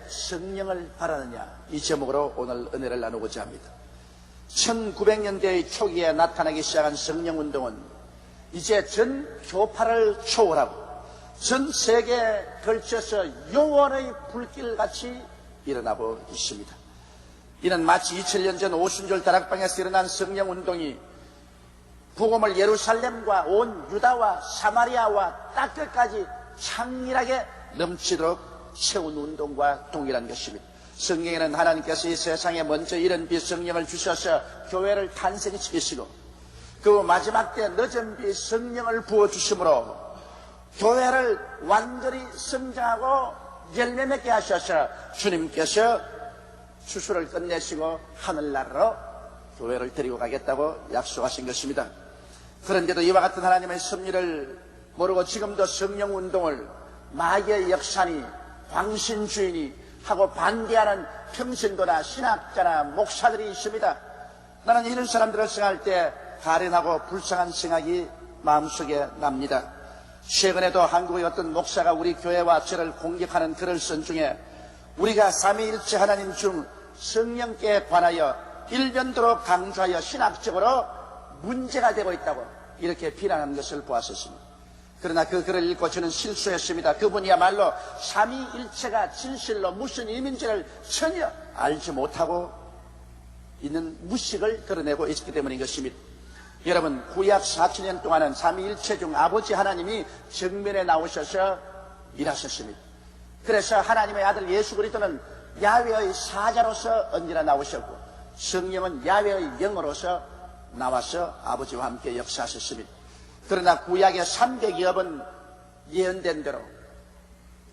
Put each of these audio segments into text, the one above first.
성령을 바라느냐, 이 제목으로 오늘 은혜를 나누고자 합니다. 1900년대의 초기에 나타나기 시작한 성령운동은 이제 전 교파를 초월하고 전 세계에 걸쳐서 영원의 불길같이 일어나고 있습니다. 이는 마치 2000년 전 오순절 다락방에서 일어난 성령운동이 복음을 예루살렘과 온 유다와 사마리아와 땅끝까지 창렬하게 넘치도록 채운 운동과 동일한 것입니다. 성경에는 하나님께서 이 세상에 먼저 이런 비성령을 주셔서 교회를 탄생시키시고 그 마지막 때 늦은 비 성령을 부어주심으로 교회를 완전히 성장하고 열매 맺게 하셔서 주님께서 추수를 끝내시고 하늘나라로 교회를 데리고 가겠다고 약속하신 것입니다. 그런데도 이와 같은 하나님의 섭리를 모르고 지금도 성령운동을 마귀의 역사니 광신주의니 하고 반대하는 평신도나 신학자나 목사들이 있습니다. 나는 이런 사람들을 생각할 때 가련하고 불쌍한 생각이 마음속에 납니다. 최근에도 한국의 어떤 목사가 우리 교회와 저를 공격하는 글을 쓴 중에 우리가 삼위일체 하나님 중 성령께 관하여 1년도로 강조하여 신학적으로 문제가 되고 있다고 이렇게 비난하는 것을 보았었습니다. 그러나 그 글을 읽고 저는 실수했습니다. 그분이야말로 삼위일체가 진실로 무슨 의미인지를 전혀 알지 못하고 있는 무식을 드러내고 있기 때문인 것입니다. 여러분, 구약 4000년 동안은 삼위일체 중 아버지 하나님이 정면에 나오셔서 일하셨습니다. 그래서 하나님의 아들 예수 그리스도는 야훼의 사자로서 언제나 나오셨고 성령은 야훼의 영으로서 나와서 아버지와 함께 역사하셨습니다. 그러나 구약의 300여 번 예언된 대로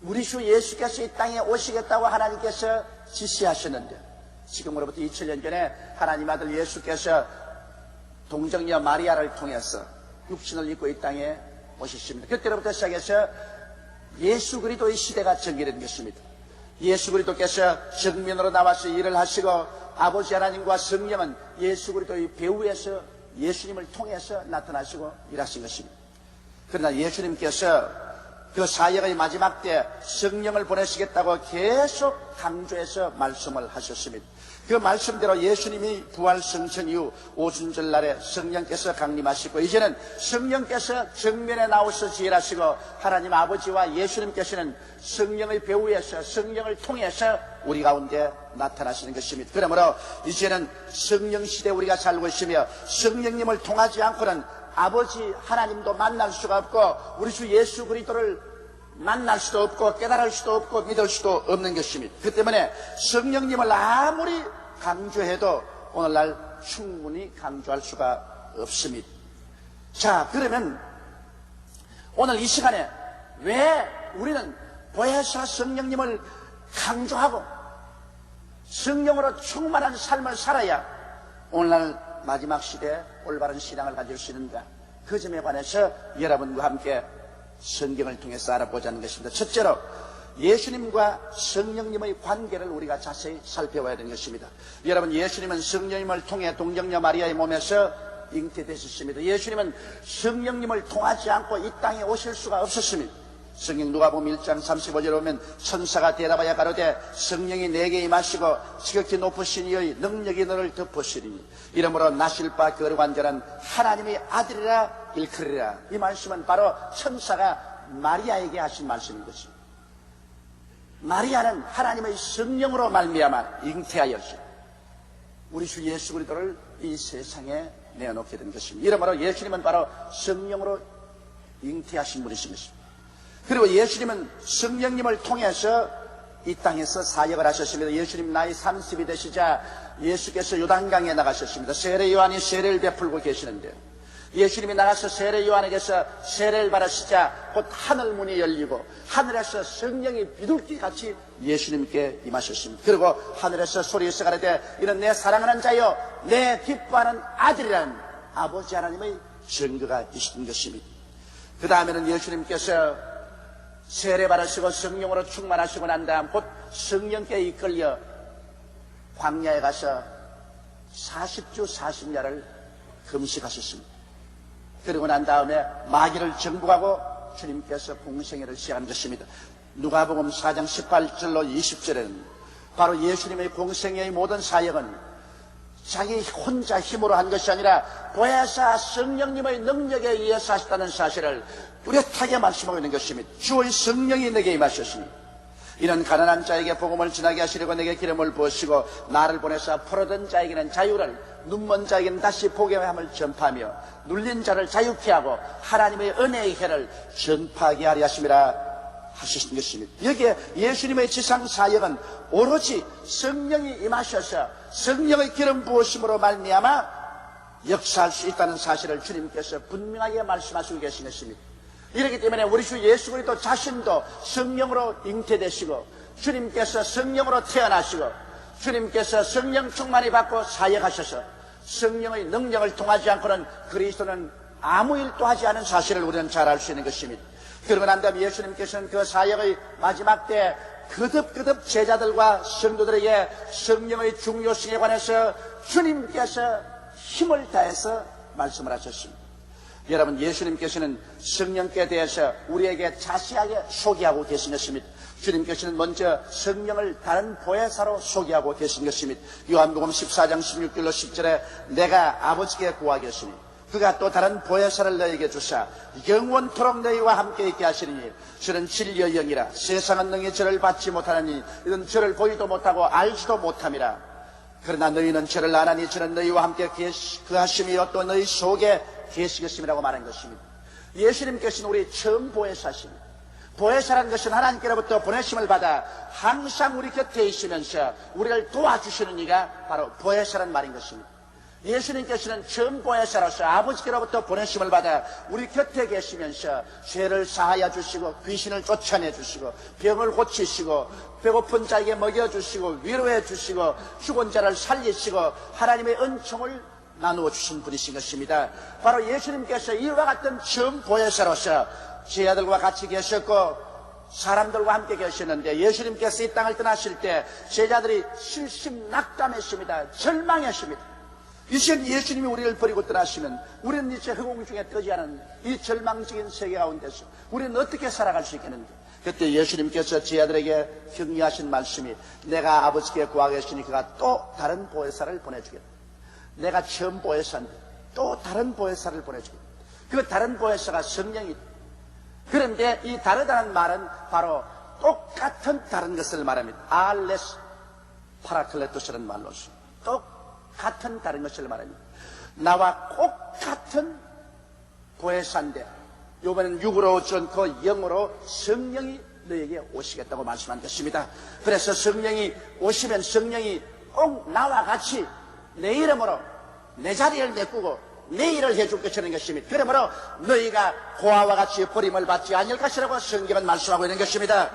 우리 주 예수께서 이 땅에 오시겠다고 하나님께서 지시하셨는데 지금으로부터 2000년 전에 하나님 아들 예수께서 동정녀 마리아를 통해서 육신을 입고 이 땅에 오셨습니다. 그때로부터 시작해서 예수 그리스도의 시대가 전개된 것입니다. 예수 그리스도께서 정면으로 나와서 일을 하시고 아버지 하나님과 성령은 예수 그리스도의 배후에서 예수님을 통해서 나타나시고 일하신 것입니다. 그러나 예수님께서 그 사역의 마지막 때 성령을 보내시겠다고 계속 강조해서 말씀을 하셨습니다. 그 말씀대로 예수님이 부활 성천 이후 오순절 날에 성령께서 강림하시고 이제는 성령께서 정면에 나오셔서 일하시고 하나님 아버지와 예수님께서는 성령의 배후에서 성령을 통해서 우리 가운데 나타나시는 것입니다. 그러므로 이제는 성령 시대에 우리가 살고 있으며 성령님을 통하지 않고는 아버지 하나님도 만날 수가 없고 우리 주 예수 그리스도를 만날 수도 없고 깨달을 수도 없고 믿을 수도 없는 것입니다. 그 때문에 성령님을 아무리 강조해도 오늘날 충분히 강조할 수가 없습니다. 자, 그러면 오늘 이 시간에 왜 우리는 보혜사 성령님을 강조하고 성령으로 충만한 삶을 살아야 오늘날 마지막 시대에 올바른 신앙을 가질 수 있는가, 그 점에 관해서 여러분과 함께 성경을 통해서 알아보자는 것입니다. 첫째로 예수님과 성령님의 관계를 우리가 자세히 살펴봐야 되는 것입니다. 여러분, 예수님은 성령님을 통해 동정녀 마리아의 몸에서 잉태되셨습니다. 예수님은 성령님을 통하지 않고 이 땅에 오실 수가 없었습니다. 성경 누가복음 1장 35절에 보면 천사가 대답하여 가로되 성령이 내게 임하시고 지극히 높으신 이의 능력이 너를 덮으시리니 이러므로 나실 바 거룩한 자는 하나님의 아들이라 일컬으리라. 이 말씀은 바로 천사가 마리아에게 하신 말씀인 것입니다. 마리아는 하나님의 성령으로 말미암아 잉태하였습니다. 우리 주 예수 그리스도를 이 세상에 내어놓게 된 것입니다. 이러므로 예수님은 바로 성령으로 잉태하신 분이신 것입니다. 그리고 예수님은 성령님을 통해서 이 땅에서 사역을 하셨습니다. 예수님 나이 30이 되시자 예수께서 요단강에 나가셨습니다. 세례 요한이 세례를 베풀고 계시는데 예수님이 나가서 세례 요한에게서 세례를 받으시자 곧 하늘 문이 열리고 하늘에서 성령이 비둘기같이 예수님께 임하셨습니다. 그리고 하늘에서 소리에서 가라되 이는 내 사랑하는 자여 내 기뻐하는 아들이라는 아버지 하나님의 증거가 있는 것입니다. 그 다음에는 예수님께서 세례 받으시고 성령으로 충만하시고 난 다음 곧 성령께 이끌려 광야에 가서 40주 40야를 금식하셨습니다. 그리고 난 다음에 마귀를 정복하고 주님께서 공생애를 시작한 것입니다. 누가복음 4장 18절로 20절에는 바로 예수님의 공생애의 모든 사역은 자기 혼자 힘으로 한 것이 아니라 보혜사 성령님의 능력에 의해서 하셨다는 사실을 뚜렷하게 말씀하고 있는 것입니다. 주의 성령이 내게 임하셨으니 이는 가난한 자에게 복음을 전하게 하시려고 내게 기름을 부으시고 나를 보내사 포로된 자에게는 자유를, 눈먼 자에게는 다시 보게 함을 전파하며 눌린 자를 자유케 하고 하나님의 은혜의 해를 전파하게 하려 하심이라 하시는 것입니다. 여기에 예수님의 지상 사역은 오로지 성령이 임하셔서 성령의 기름 부으심으로 말미암아 역사할 수 있다는 사실을 주님께서 분명하게 말씀하시고 계신 것입니다. 이렇기 때문에 우리 주 예수 그리스도 자신도 성령으로 잉태되시고 주님께서 성령으로 태어나시고 주님께서 성령 충만히 받고 사역하셔서 성령의 능력을 통하지 않고는 그리스도는 아무 일도 하지 않은 사실을 우리는 잘 알 수 있는 것입니다. 그러고 난 다음에 예수님께서는 그 사역의 마지막 때 거듭거듭 제자들과 성도들에게 성령의 중요성에 관해서 주님께서 힘을 다해서 말씀을 하셨습니다. 여러분, 예수님께서는 성령께 대해서 우리에게 자세하게 소개하고 계신 것입니다. 주님께서는 먼저 성령을 다른 보혜사로 소개하고 계신 것입니다. 요한복음 14장 16절로 10절에 내가 아버지께 구하겠으니 그가 또 다른 보혜사를 너희에게 주사 영원토록 너희와 함께 있게 하시리니 저는 진리의 영이라 세상은 능히 저를 받지 못하느니 이는 저를 보지도 못하고 알지도 못함이라. 그러나 너희는 저를 아나니 저는 너희와 함께 그하심이요 또 너희 속에 계시겠음이라고 말한 것입니다. 예수님께서는 우리 처음 보혜사십니다. 보혜사라는 것은 하나님께로부터 보내심을 받아 항상 우리 곁에 있으면서 우리를 도와주시는 이가 바로 보혜사라는 말인 것입니다. 예수님께서는 처음 보혜사로서 아버지께로부터 보내심을 받아 우리 곁에 계시면서 죄를 사하여 주시고 귀신을 쫓아내 주시고 병을 고치시고 배고픈 자에게 먹여주시고 위로해 주시고 죽은 자를 살리시고 하나님의 은총을 나누어 주신 분이신 것입니다. 바로 예수님께서 이와 같은 처음 보혜사로서 제자들과 같이 계셨고 사람들과 함께 계셨는데 예수님께서 이 땅을 떠나실 때 제자들이 실심낙담했습니다. 절망했습니다. 이제 예수님이 우리를 버리고 떠나시면 우리는 이제 허공 중에 뜨지 않은 이 절망적인 세계 가운데서 우리는 어떻게 살아갈 수 있겠는가? 그때 예수님께서 제자들에게 격려하신 말씀이 내가 아버지께 구하겠으니 그가 또 다른 보혜사를 보내주겠다. 내가 처음 보혜사인데 또 다른 보혜사를 보내주겠다. 그 다른 보혜사가 성령이다. 그런데 이 다르다는 말은 바로 똑같은 다른 것을 말합니다. 알레스 파라클레토스라는 말로서 똑같은 다른 것을 말합니다. 나와 똑같은 보혜사인데 이번엔 육으로 오지 않고 영으로 성령이 너에게 오시겠다고 말씀한 것입니다. 그래서 성령이 오시면 성령이 꼭 나와 같이 내 이름으로 내 자리를 메꾸고 내 일을 해줄 것이라는 것입니다. 그러므로 너희가 고아와 같이 버림을 받지 않을 것이라고 성경은 말씀하고 있는 것입니다.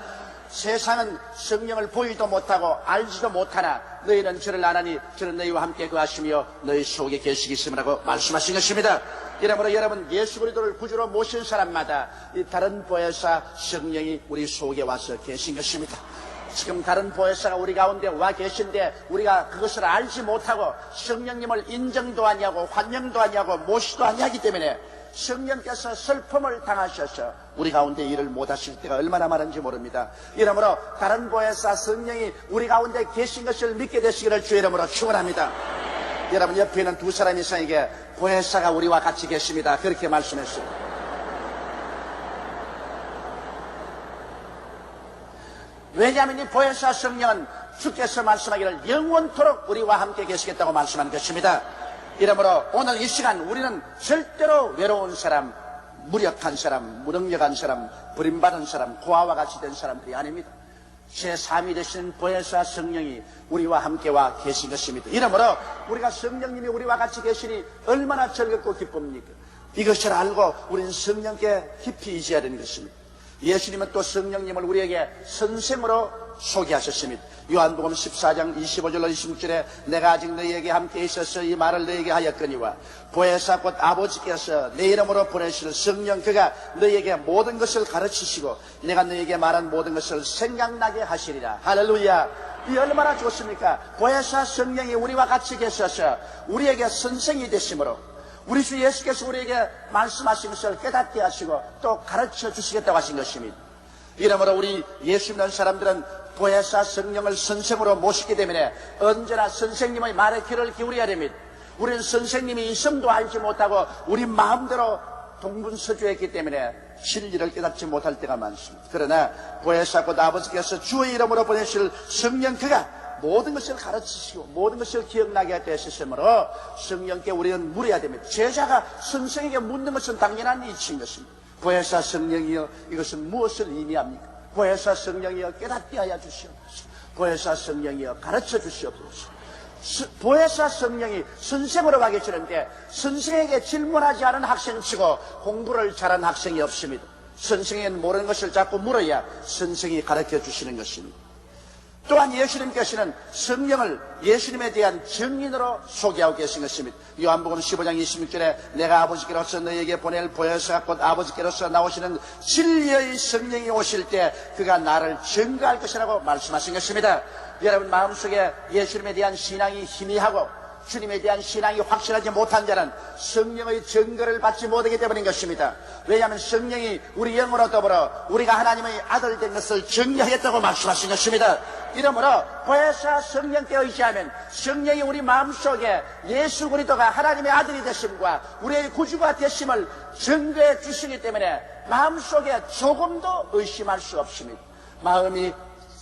세상은 성령을 보이도 못하고 알지도 못하나 너희는 저를 아나니 저는 너희와 함께 거하시며 너희 속에 계시겠음이라고 말씀하신 것입니다. 그러므로 여러분 예수 그리스도를 구주로 모신 사람마다 이 다른 보혜사 성령이 우리 속에 와서 계신 것입니다. 지금 다른 보혜사가 우리 가운데 와 계신데 우리가 그것을 알지 못하고 성령님을 인정도 아니하고 환영도 아니하고 모시도 아니하기 때문에 성령께서 슬픔을 당하셔서 우리 가운데 일을 못하실 때가 얼마나 많은지 모릅니다. 이러므로 다른 보혜사 성령이 우리 가운데 계신 것을 믿게 되시기를 주의 이름으로 축원합니다. 여러분 옆에 있는 두 사람 이상에게 보혜사가 우리와 같이 계십니다. 그렇게 말씀했어요. 왜냐하면 이 보혜사 성령은 주께서 말씀하기를 영원토록 우리와 함께 계시겠다고 말씀한 것입니다. 이러므로 오늘 이 시간 우리는 절대로 외로운 사람, 무력한 사람, 무능력한 사람, 버림받은 사람, 고아와 같이 된 사람들이 아닙니다. 제3이 되시는 보혜사 성령이 우리와 함께 와 계신 것입니다. 이러므로 우리가 성령님이 우리와 같이 계시니 얼마나 즐겁고 기쁩니까? 이것을 알고 우리는 성령께 깊이 의지해야 되는 것입니다. 예수님은 또 성령님을 우리에게 선생으로 소개하셨습니다. 요한복음 14장 25절로 26절에 내가 아직 너희에게 함께 있어서 이 말을 너희에게 하였거니와 보혜사 곧 아버지께서 내 이름으로 보내실 성령 그가 너희에게 모든 것을 가르치시고 내가 너희에게 말한 모든 것을 생각나게 하시리라. 할렐루야. 이 얼마나 좋습니까? 보혜사 성령이 우리와 같이 계셔서 우리에게 선생이 되심으로 우리 주 예수께서 우리에게 말씀하신 것을 깨닫게 하시고 또 가르쳐 주시겠다고 하신 것입니다. 이러므로 우리 예수 믿는 사람들은 보혜사 성령을 선생으로 모시기 때문에 언제나 선생님의 말에 귀를 기울여야 됩니다. 우리는 선생님이 있음도 알지 못하고 우리 마음대로 동분서주했기 때문에 진리를 깨닫지 못할 때가 많습니다. 그러나 보혜사 곧 아버지께서 주의 이름으로 보내실 성령, 그가 모든 것을 가르치시고 모든 것을 기억나게 되셨으므로 성령께 우리는 물어야 됩니다. 제자가 선생에게 묻는 것은 당연한 이치인 것입니다. 보혜사 성령이여, 이것은 무엇을 의미합니까? 보혜사 성령이여, 깨닫게 하여 주시옵소서. 보혜사 성령이여, 가르쳐 주시옵소서. 보혜사 성령이 선생으로 가 계시는데 선생에게 질문하지 않은 학생치고 공부를 잘한 학생이 없습니다. 선생에게는 모르는 것을 자꾸 물어야 선생이 가르쳐 주시는 것입니다. 또한 예수님께서는 성령을 예수님에 대한 증인으로 소개하고 계신 것입니다. 요한복음 15장 26절에 내가 아버지께로서 너희에게 보낼 보혜사가 곧 아버지께로서 나오시는 진리의 성령이 오실 때 그가 나를 증거할 것이라고 말씀하신 것입니다. 여러분 마음속에 예수님에 대한 신앙이 희미하고 주님에 대한 신앙이 확실하지 못한 자는 성령의 증거를 받지 못하기 때문인 것입니다. 왜냐하면 성령이 우리 영으로 더불어 우리가 하나님의 아들 된 것을 증거하겠다고 말씀하신 것입니다. 이러므로 보혜사 성령께 의지하면 성령이 우리 마음속에 예수 그리스도가 하나님의 아들이 되심과 우리의 구주가 되심을 증거해 주시기 때문에 마음속에 조금도 의심할 수 없습니다. 마음이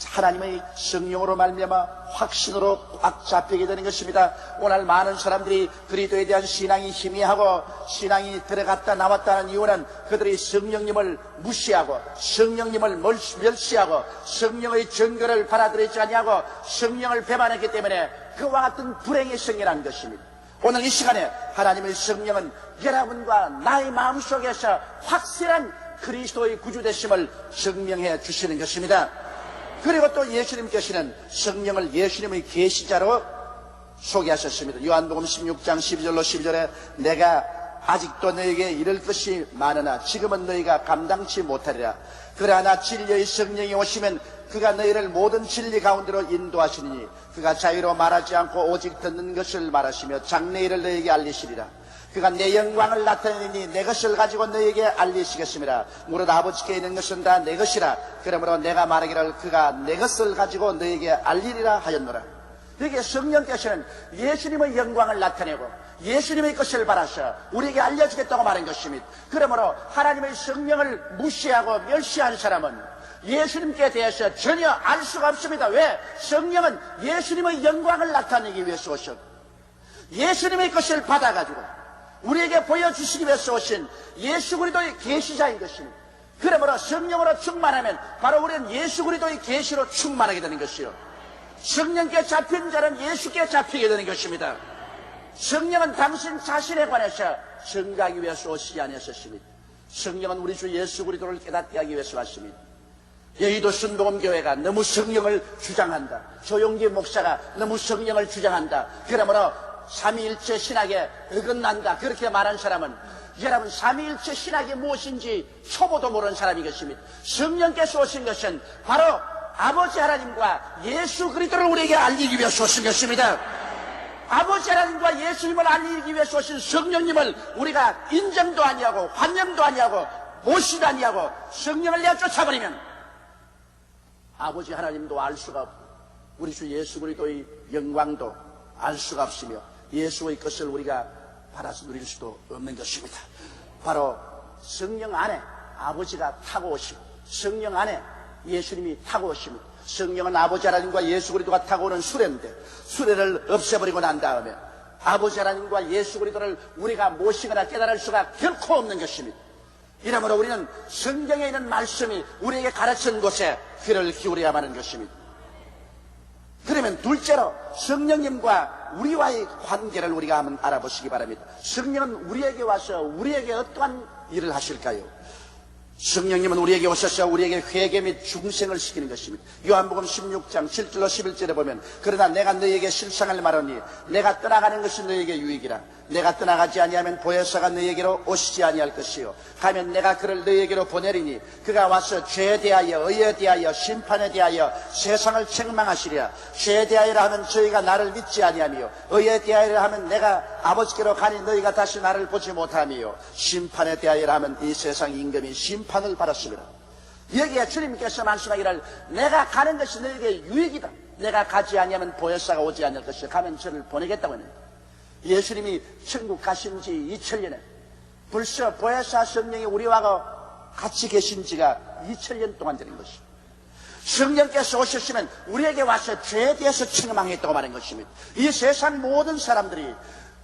하나님의 성령으로 말미암아 확신으로 꽉 잡히게 되는 것입니다. 오늘 많은 사람들이 그리스도에 대한 신앙이 희미하고 신앙이 들어갔다 나왔다는 이유는 그들이 성령님을 무시하고 성령님을 멸시하고 성령의 증거를 받아들이지 아니하고 성령을 배반했기 때문에 그와 같은 불행이 생겨난 것입니다. 오늘 이 시간에 하나님의 성령은 여러분과 나의 마음속에서 확실한 그리스도의 구주되심을 증명해 주시는 것입니다. 그리고 또 예수님께서는 성령을 예수님의 계시자로 소개하셨습니다. 요한복음 16장 12절로 12절에 내가 아직도 너에게 이를 것이 많으나 지금은 너희가 감당치 못하리라. 그러나 진리의 성령이 오시면 그가 너희를 모든 진리 가운데로 인도하시니 그가 자유로 말하지 않고 오직 듣는 것을 말하시며 장래 일을 너희에게 알리시리라. 그가 내 영광을 나타내니 내 것을 가지고 너희에게 알리시겠습니다. 무릇 아버지께 있는 것은 다 내 것이라. 그러므로 내가 말하기를 그가 내 것을 가지고 너희에게 알리리라 하였노라. 여기에 성령께서는 예수님의 영광을 나타내고 예수님의 것을 바라서 우리에게 알려주겠다고 말한 것입니다. 그러므로 하나님의 성령을 무시하고 멸시한 사람은 예수님께 대해서 전혀 알 수가 없습니다. 왜? 성령은 예수님의 영광을 나타내기 위해서 오셨고 예수님의 것을 받아가지고 우리에게 보여주시기 위해서 오신 예수 그리스도의 계시자인 것입니다. 그러므로 성령으로 충만하면 바로 우리는 예수 그리스도의 계시로 충만하게 되는 것이요, 성령께 잡힌 자는 예수께 잡히게 되는 것입니다. 성령은 당신 자신에 관해서 증거하기 위해서 오시지 아니하셨습니다. 성령은 우리 주 예수 그리스도를 깨닫게 하기 위해서 왔습니다. 여의도 순복음교회가 너무 성령을 주장한다, 조용기 목사가 너무 성령을 주장한다, 그러므로 삼위일체 신학에 어긋난다, 그렇게 말한 사람은 여러분 삼위일체 신학이 무엇인지 초보도 모르는 사람인 것입니다. 성령께서 오신 것은 바로 아버지 하나님과 예수 그리스도를 우리에게 알리기 위해서 오신 것입니다. 아버지 하나님과 예수님을 알리기 위해서 오신 성령님을 우리가 인정도 아니하고 환영도 아니하고 모시도 아니하고 성령을 내어 쫓아버리면 아버지 하나님도 알 수가 없고 우리 주 예수 그리스도의 영광도 알 수가 없으며 예수의 것을 우리가 받아서 누릴 수도 없는 것입니다. 바로 성령 안에 아버지가 타고 오시고 성령 안에 예수님이 타고 오십니다. 성령은 아버지 하나님과 예수 그리스도가 타고 오는 수레인데 수레를 없애버리고 난 다음에 아버지 하나님과 예수 그리스도를 우리가 모시거나 깨달을 수가 결코 없는 것입니다. 이러므로 우리는 성경에 있는 말씀이 우리에게 가르친 곳에 귀를 기울여야만 하는 것입니다. 그러면 둘째로 성령님과 우리와의 관계를 우리가 한번 알아보시기 바랍니다. 성령은 우리에게 와서 우리에게 어떠한 일을 하실까요? 성령님은 우리에게 오셔서 우리에게 회개 및 중생을 시키는 것입니다. 요한복음 16장 7절로 11절에 보면 그러나 내가 너희에게 실상을 말하니 내가 떠나가는 것이 너희에게 유익이라. 내가 떠나가지 아니하면 보혜사가 너희에게로 오시지 아니할 것이요 가면 내가 그를 너희에게로 보내리니 그가 와서 죄에 대하여 의에 대하여 심판에 대하여 세상을 책망하시리라. 죄에 대하여라 하면 저희가 나를 믿지 아니하며 의에 대하여라 하면 내가 아버지께로 가니 너희가 다시 나를 보지 못하며 심판에 대하여라 하면 이 세상 임금이 심판을 받았습니다. 여기에 주님께서 말씀하기를 내가 가는 것이 너에게 유익이다. 내가 가지 아니하면 보혜사가 오지 않을 것이요 가면 저를 보내겠다고 했는데, 예수님이 천국 가신 지 2000년에 벌써 보혜사 성령이 우리와 같이 계신 지가 2000년 동안 되는 것입니다. 성령께서 오셨으면 우리에게 와서 죄에 대해서 책망했다고 말한 것입니다. 이 세상 모든 사람들이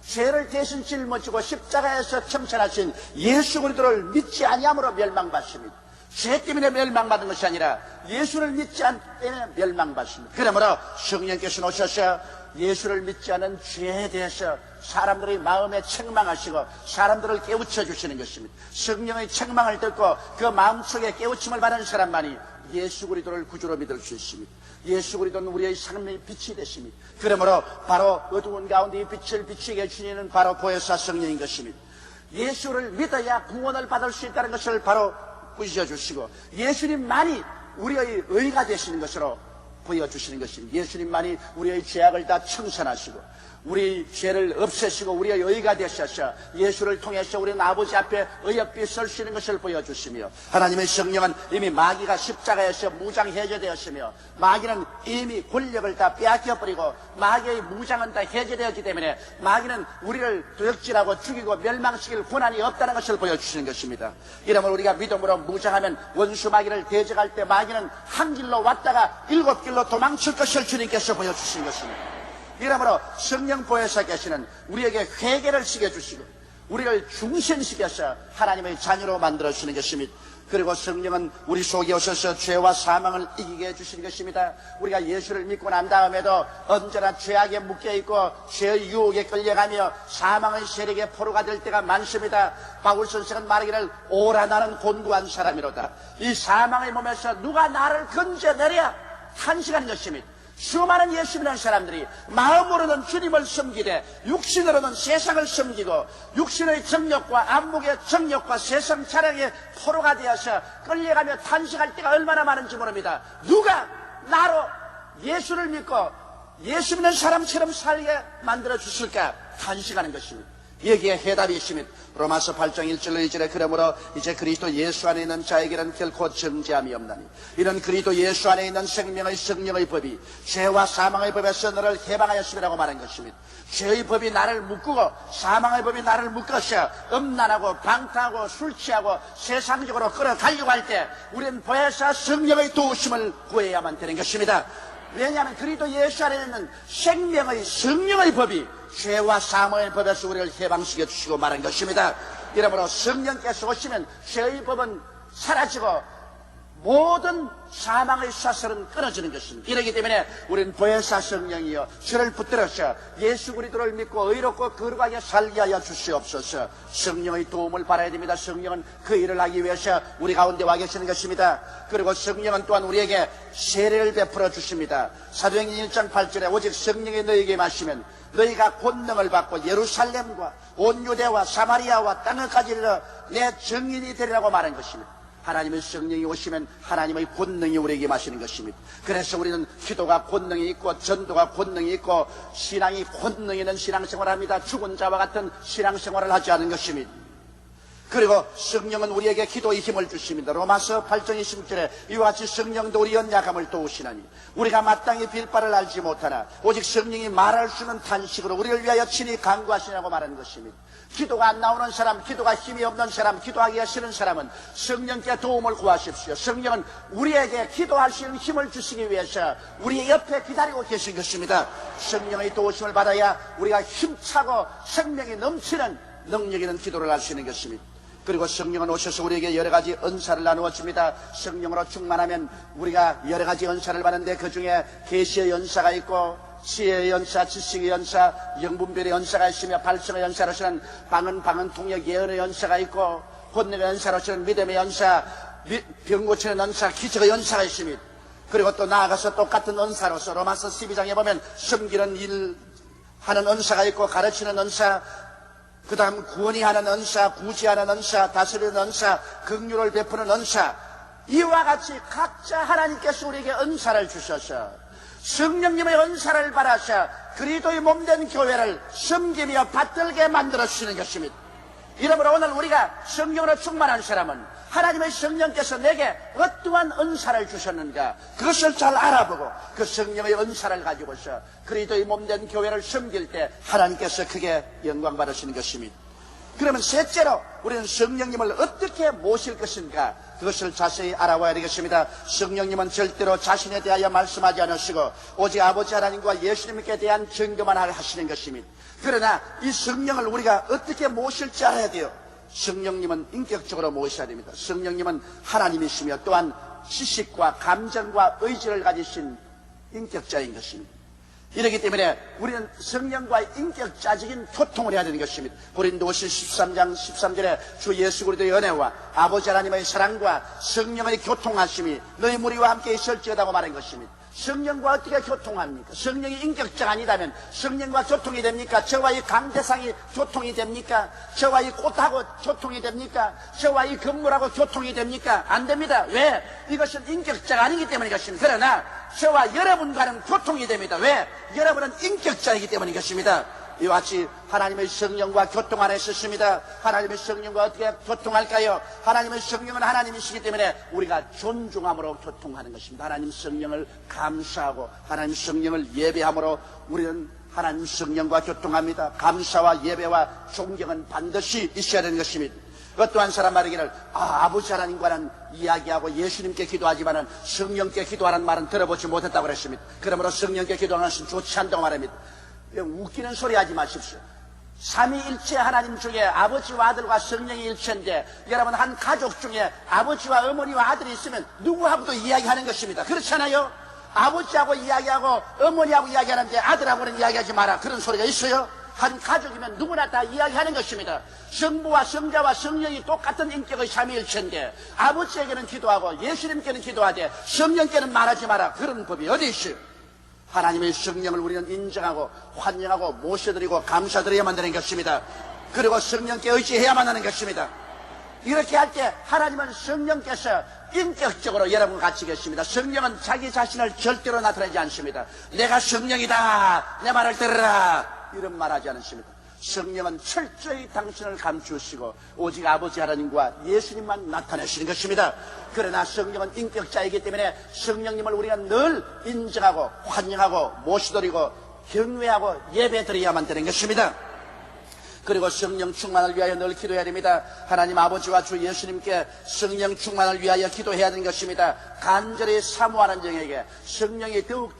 죄를 대신 짊어지고 십자가에서 청천하신 예수 그리스도를 믿지 아니함으로 멸망받습니다. 죄 때문에 멸망받은 것이 아니라 예수를 믿지 않기 때문에 멸망받습니다. 그러므로 성령께서 오셔서 예수를 믿지 않은 죄에 대해서 사람들의 마음에 책망하시고 사람들을 깨우쳐 주시는 것입니다. 성령의 책망을 듣고 그 마음속에 깨우침을 받은 사람만이 예수 그리스도를 구주로 믿을 수 있습니다. 예수 그리스도는 우리의 삶의 빛이 되십니다. 그러므로 바로 어두운 가운데 이 빛을 비추게 해주시는 바로 보혜사 성령인 것입니다. 예수를 믿어야 구원을 받을 수 있다는 것을 바로 보여주시고, 예수님만이 우리의 의가 되시는 것으로 보여주시는 것입니다. 예수님만이 우리의 죄악을 다 청산하시고 우리 죄를 없애시고 우리의 의가 되셔서 예수를 통해서 우리는 아버지 앞에 의롭게 설 수 있는 것을 보여주시며, 하나님의 성령은 이미 마귀가 십자가에서 무장해제되었으며 마귀는 이미 권력을 다 빼앗겨버리고 마귀의 무장은 다 해제되었기 때문에 마귀는 우리를 도적질하고 죽이고 멸망시킬 권한이 없다는 것을 보여주시는 것입니다. 이러므로 우리가 믿음으로 무장하면 원수 마귀를 대적할 때 마귀는 한 길로 왔다가 7길로 도망칠 것을 주님께서 보여주신 것입니다. 이러므로 성령 보혜사께서는 우리에게 회개를 시켜주시고 우리를 중생시켜서 하나님의 자녀로 만들어주시는 것입니다. 그리고 성령은 우리 속에 오셔서 죄와 사망을 이기게 해주시는 것입니다. 우리가 예수를 믿고 난 다음에도 언제나 죄악에 묶여있고 죄의 유혹에 끌려가며 사망의 세력에 포로가 될 때가 많습니다. 바울 선생은 말하기를 오라 나는 곤고한 사람이로다. 이 사망의 몸에서 누가 나를 건져내랴 탄식하는 것입니다. 수많은 예수 믿는 사람들이 마음으로는 주님을 섬기되 육신으로는 세상을 섬기고 육신의 정욕과 안목의 정욕과 세상 자랑의 포로가 되어서 끌려가며 탄식할 때가 얼마나 많은지 모릅니다. 누가 나로 예수를 믿고 예수 믿는 사람처럼 살게 만들어 주실까 탄식하는 것입니다. 여기에 해답이 있습니다. 로마서 8장 1절로 2절에 그러므로 이제 그리스도 예수 안에 있는 자에게는 결코 정죄함이 없나니 이는 그리스도 예수 안에 있는 생명의 성령의 법이 죄와 사망의 법에서 너를 해방하였음이라고 말한 것입니다. 죄의 법이 나를 묶고 사망의 법이 나를 묶어서 음란하고 방탕하고 술 취하고 세상적으로 끌어가려고 할 때 우리는 보혜사 성령의 도우심을 구해야만 되는 것입니다. 왜냐하면 그리스도 예수 안에 있는 생명의 성령의 법이 죄와 사망의 법에서 우리를 해방시켜 주시고 말한 것입니다. 이러므로 성령께서 오시면 죄의 법은 사라지고 모든 사망의 사슬은 끊어지는 것입니다. 이렇기 때문에 우리는 보혜사 성령이여 저를 붙들어서 예수 그리스도를 믿고 의롭고 거룩하게 살게 하여 주시옵소서. 성령의 도움을 받아야 됩니다. 성령은 그 일을 하기 위해서 우리 가운데 와 계시는 것입니다. 그리고 성령은 또한 우리에게 세례를 베풀어 주십니다. 사도행전 1장 8절에 오직 성령이 너희에게 마시면 너희가 권능을 받고 예루살렘과 온 유대와 사마리아와 땅끝까지 이르러 내 증인이 되리라고 말한 것입니다. 하나님의 성령이 오시면 하나님의 권능이 우리에게 마시는 것입니다. 그래서 우리는 기도가 권능이 있고 전도가 권능이 있고 신앙이 권능이 있는 신앙생활을 합니다. 죽은 자와 같은 신앙생활을 하지 않은 것입니다. 그리고 성령은 우리에게 기도의 힘을 주십니다. 로마서 8장 26절에 이와 같이 성령도 우리 연약함을 도우시나니 우리가 마땅히 빌 바를 알지 못하나 오직 성령이 말할 수 있는 탄식으로 우리를 위하여 친히 간구하시냐고 말하는 것입니다. 기도가 안 나오는 사람, 기도가 힘이 없는 사람, 기도하기가 싫은 사람은 성령께 도움을 구하십시오. 성령은 우리에게 기도할 수 있는 힘을 주시기 위해서 우리 옆에 기다리고 계신 것입니다. 성령의 도우심을 받아야 우리가 힘차고 생명이 넘치는 능력 있는 기도를 할 수 있는 것입니다. 그리고 성령은 오셔서 우리에게 여러 가지 은사를 나누어 줍니다. 성령으로 충만하면 우리가 여러 가지 은사를 받는데 그 중에 계시의 은사가 있고 지혜의 연사, 지식의 연사, 영분별의 연사가 있으며 발성의 연사로서는 방언 통역 예언의 연사가 있고 권능의 연사로서는 믿음의 연사, 병 고치는 연사, 기적의 연사가 있습니다. 그리고 또 나아가서 똑같은 은사로서 로마서 12장에 보면 섬기는 일 하는 은사가 있고 가르치는 은사, 그 다음 구원이 하는 은사, 구제하는 은사, 다스리는 은사, 긍휼을 베푸는 은사, 이와 같이 각자 하나님께서 우리에게 은사를 주셔서 성령님의 은사를 받아서 그리스도의 몸된 교회를 섬기며 받들게 만들어 주시는 것입니다. 이러므로 오늘 우리가 성령으로 충만한 사람은 하나님의 성령께서 내게 어떠한 은사를 주셨는가, 그것을 잘 알아보고 그 성령의 은사를 가지고서 그리스도의 몸된 교회를 섬길 때 하나님께서 크게 영광 받으시는 것입니다. 그러면 셋째로 우리는 성령님을 어떻게 모실 것인가, 그것을 자세히 알아봐야 되겠습니다. 성령님은 절대로 자신에 대하여 말씀하지 않으시고 오직 아버지 하나님과 예수님께 대한 증거만 하시는 것입니다. 그러나 이 성령을 우리가 어떻게 모실지 알아야 돼요. 성령님은 인격적으로 모셔야 됩니다. 성령님은 하나님이시며 또한 지식과 감정과 의지를 가지신 인격자인 것입니다. 이렇기 때문에 우리는 성령과의 인격자적인 교통을 해야 되는 것입니다. 고린도후서 13장 13절에 주 예수 그리스도의 은혜와 아버지 하나님의 사랑과 성령의 교통하심이 너희 무리와 함께 있을지어다고 말한 것입니다. 성령과 어떻게 교통합니까? 성령이 인격자가 아니다면 성령과 교통이 됩니까? 저와 이 강대상이 교통이 됩니까? 저와 이 꽃하고 교통이 됩니까? 저와 이 건물하고 교통이 됩니까? 안 됩니다. 왜? 이것은 인격자가 아니기 때문인 것입니다. 그러나 저와 여러분과는 교통이 됩니다. 왜? 여러분은 인격자이기 때문인 것입니다. 이와 같이 하나님의 성령과 교통 안에 있습니다. 하나님의 성령과 어떻게 교통할까요? 하나님의 성령은 하나님이시기 때문에 우리가 존중함으로 교통하는 것입니다. 하나님 성령을 감사하고 하나님 성령을 예배함으로 우리는 하나님 성령과 교통합니다. 감사와 예배와 존경은 반드시 있어야 되는 것입니다. 어떠한 사람 말이기를 아버지 하나님과는 이야기하고 예수님께 기도하지만은 성령께 기도하는 말은 들어보지 못했다고 그랬습니다. 그러므로 성령께 기도하는 것은 좋지 않다고 말합니다. 웃기는 소리 하지 마십시오. 삼위일체 하나님 중에 아버지와 아들과 성령이 일체인데 여러분 한 가족 중에 아버지와 어머니와 아들이 있으면 누구하고도 이야기하는 것입니다. 그렇잖아요. 아버지하고 이야기하고 어머니하고 이야기하는데 아들하고는 이야기하지 마라, 그런 소리가 있어요? 한 가족이면 누구나 다 이야기하는 것입니다. 성부와 성자와 성령이 똑같은 인격의 삼위일체인데 아버지에게는 기도하고 예수님께는 기도하되 성령께는 말하지 마라, 그런 법이 어디 있어요? 하나님의 성령을 우리는 인정하고 환영하고 모셔드리고 감사드려야만 되는 것입니다. 그리고 성령께 의지해야만 하는 것입니다. 이렇게 할 때 하나님은 성령께서 인격적으로 여러분과 같이 계십니다. 성령은 자기 자신을 절대로 나타내지 않습니다. 내가 성령이다, 내 말을 들으라, 이런 말 하지 않습니다. 성령은 철저히 당신을 감추시고 오직 아버지 하나님과 예수님만 나타내시는 것입니다. 그러나 성령은 인격자이기 때문에 성령님을 우리가 늘 인정하고 환영하고 모시드리고 경외하고 예배드려야만 되는 것입니다. 그리고 성령 충만을 위하여 늘 기도해야 됩니다. 하나님 아버지와 주 예수님께 성령 충만을 위하여 기도해야 되는 것입니다. 간절히 사모하는 자에게 성령이 더욱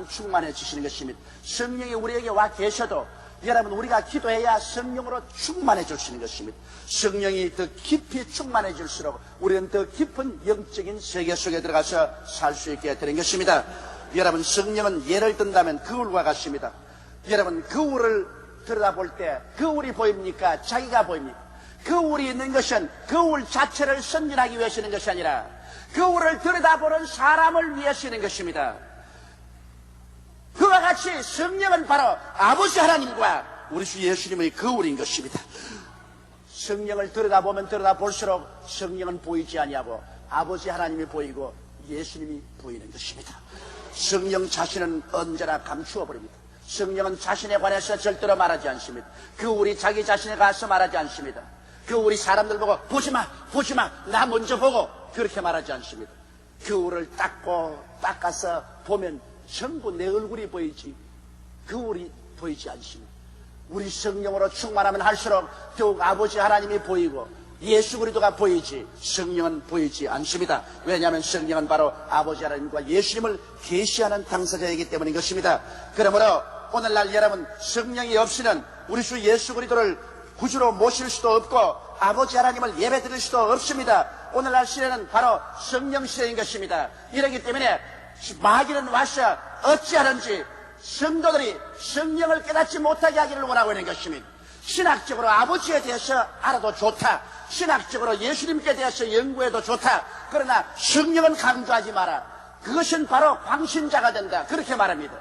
충만해지시는 것입니다. 성령이 우리에게 와 계셔도 여러분 우리가 기도해야 성령으로 충만해 주시는 것입니다. 성령이 더 깊이 충만해 질수록 우리는 더 깊은 영적인 세계 속에 들어가서 살 수 있게 되는 것입니다. 여러분 성령은 예를 든다면 거울과 같습니다. 여러분 거울을 들여다볼 때 거울이 보입니까? 자기가 보입니까? 거울이 있는 것은 거울 자체를 선진하기 위해서 있는 것이 아니라 거울을 들여다보는 사람을 위해서 있는 것입니다. 그와 같이 성령은 바로 아버지 하나님과 우리 주 예수님의 거울인 것입니다. 성령을 들여다보면 들여다볼수록 성령은 보이지 아니하고 아버지 하나님이 보이고 예수님이 보이는 것입니다. 성령 자신은 언제나 감추어 버립니다. 성령은 자신에 관해서 절대로 말하지 않습니다. 거울이 자기 자신에 가서 말하지 않습니다. 거울이 사람들 보고 보지마 나 먼저 보고 그렇게 말하지 않습니다. 거울을 닦아서 보면 전부 내 얼굴이 보이지 거울이 보이지 않습니다. 우리 성령으로 충만하면 할수록 더욱 아버지 하나님이 보이고 예수 그리스도가 보이지 성령은 보이지 않습니다. 왜냐하면 성령은 바로 아버지 하나님과 예수님을 계시하는 당사자이기 때문인 것입니다. 그러므로 오늘날 여러분 성령이 없이는 우리 주 예수 그리스도를 구주로 모실 수도 없고 아버지 하나님을 예배드릴 수도 없습니다. 오늘날 시대는 바로 성령 시대인 것입니다. 이러기 때문에 마귀는 와서 어찌하는지 성도들이 성령을 깨닫지 못하게 하기를 원하고 있는 것입니다. 신학적으로 아버지에 대해서 알아도 좋다, 신학적으로 예수님께 대해서 연구해도 좋다, 그러나 성령은 강조하지 마라, 그것은 바로 광신자가 된다, 그렇게 말합니다.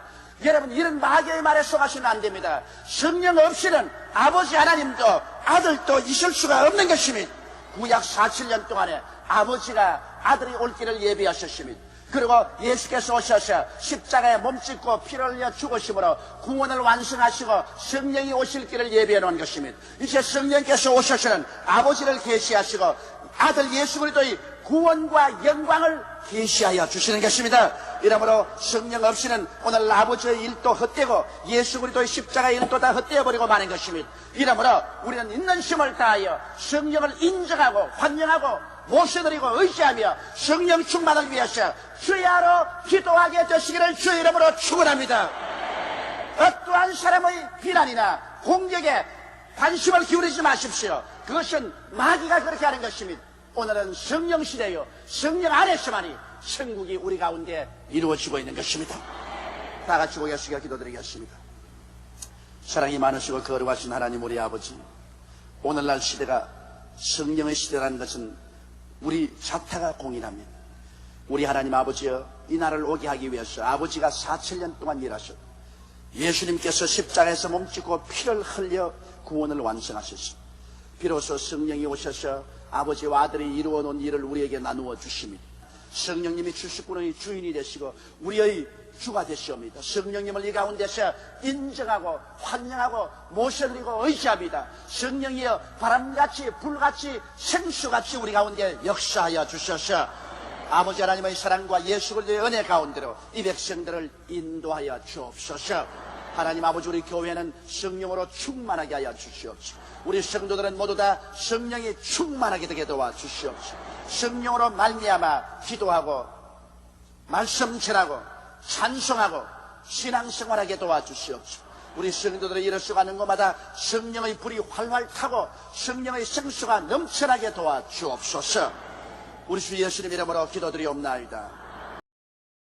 여러분 이런 마귀의 말에 속아서는 안 됩니다. 성령 없이는 아버지 하나님도 아들도 있을 수가 없는 것입니다. 구약 47년 동안에 아버지가 아들이 올 길을 예비하셨습니다. 그리고 예수께서 오셔서 십자가에 몸짓고 피를 흘려 죽으심으로 구원을 완성하시고 성령이 오실 길을 예비해 놓은 것입니다. 이제 성령께서 오셔서는 아버지를 계시하시고 아들 예수 그리스도의 구원과 영광을 계시하여 주시는 것입니다. 이러므로 성령 없이는 오늘 아버지의 일도 헛되고 예수 그리스도의 십자가의 일도 다 헛되어버리고 마는 것입니다. 이러므로 우리는 있는 힘을 다하여 성령을 인정하고 환영하고 모셔드리고 의지하며 성령 충만을 위하여 주야로 기도하게 되시기를 주의 이름으로 축원합니다. 어떠한 사람의 비난이나 공격에 관심을 기울이지 마십시오. 그것은 마귀가 그렇게 하는 것입니다. 오늘은 성령 시대요, 성령 안에서만이 천국이 우리 가운데 이루어지고 있는 것입니다. 다 같이 고개숙여 기도드리겠습니다. 사랑이 많으시고 거룩하신 하나님 우리 아버지, 오늘날 시대가 성령의 시대라는 것은 우리 자타가 공인합니다. 우리 하나님 아버지여, 이 날을 오게 하기 위해서 아버지가 4,000년 동안 일하셨고 예수님께서 십자가에서 몸짓고 피를 흘려 구원을 완성하셨습니다. 비로소 성령이 오셔서 아버지와 아들이 이루어 놓은 일을 우리에게 나누어 주십니다. 성령님이 주식구의 주인이 되시고 우리의 주가 되시옵니다. 성령님을 이 가운데서 인정하고 환영하고 모셔드리고 의지합니다. 성령이여, 바람같이 불같이 생수같이 우리 가운데 역사하여 주셔서 아버지 하나님의 사랑과 예수 그리스도의 은혜 가운데로 이 백성들을 인도하여 주옵소서. 하나님 아버지, 우리 교회는 성령으로 충만하게 하여 주시옵소서. 우리 성도들은 모두 다 성령이 충만하게 되게 도와주시옵소서. 성령으로 말미암아 기도하고 말씀 전하고 찬송하고 신앙생활하게 도와주시옵소서. 우리 성도들의 일을 써가는 곳마다 성령의 불이 활활 타고 성령의 생수가 넘쳐나게 도와주옵소서. 우리 주 예수님 이름으로 기도드리옵나이다.